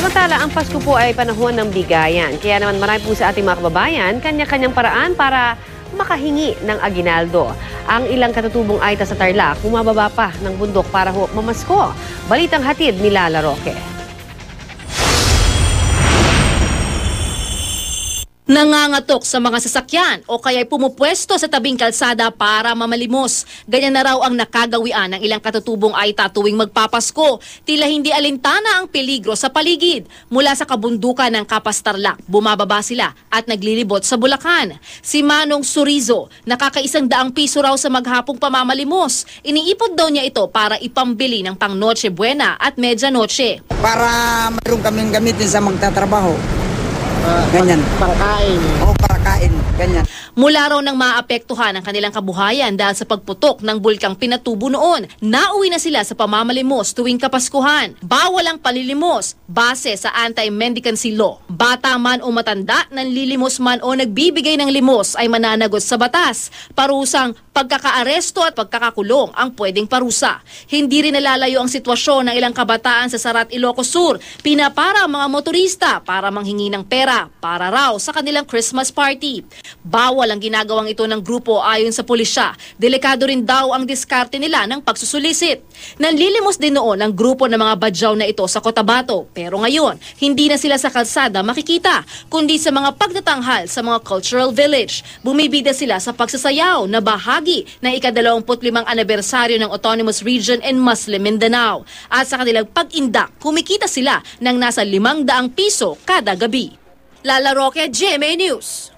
Samantala, ang Pasko po ay panahon ng bigayan. Kaya naman marami po sa ating mga kababayan, kanya-kanyang paraan para makahingi ng aginaldo. Ang ilang katutubong Aita sa Tarlac, bumababa pa ng bundok para mamasko. Balitang hatid ni Lala Roque. Nangangatok sa mga sasakyan o kaya'y pumupwesto sa tabing kalsada para mamalimos. Ganyan na raw ang nakagawian ng ilang katutubong Aita tuwing magpapasko. Tila hindi alintana ang peligro sa paligid. Mula sa kabundukan ng Capas Tarlac, bumababa sila at naglilibot sa Bulacan. Si Manong Surizo, nakaka-100 piso raw sa maghapong pamamalimos. Iniipon daw niya ito para ipambili ng pang Noche Buena at Media Noche. Para mayroon kaming gamitin sa magtatrabaho. Ganyan. Para kain. Oo, para kain. Ganyan. Mula raw nang maapektuhan ang kanilang kabuhayan dahil sa pagputok ng bulkang Pinatubo noon, nauwi na sila sa pamamalimos tuwing Kapaskuhan. Bawal ang palilimos base sa anti-mendicancy law. Bata man o matanda, nanlilimos man o nagbibigay ng limos ay mananagot sa batas. Parusang pagkakaaresto at pagkakakulong ang pwedeng parusa. Hindi rin nalalayo ang sitwasyon ng ilang kabataan sa Sarat, Ilocos Sur. Pinapara ang mga motorista para manghingi ng pera para raw sa kanilang Christmas party. Bawal ang ginagawang ito ng grupo ayon sa pulisya. Delikado rin daw ang diskarte nila ng pagsusulisit. Nanlilimos din noon ang grupo ng mga badyaw na ito sa Cotabato. Pero ngayon, hindi na sila sa kalsada makikita, kundi sa mga pagtatanghal sa mga cultural village. Bumibida sila sa pagsasayaw na bahagi ng ika-25 anibersaryo ng Autonomous Region in Muslim Mindanao. At sa kanilang pag-indak, kumikita sila ng nasa 500 piso kada gabi. Lala Roque, GMA News.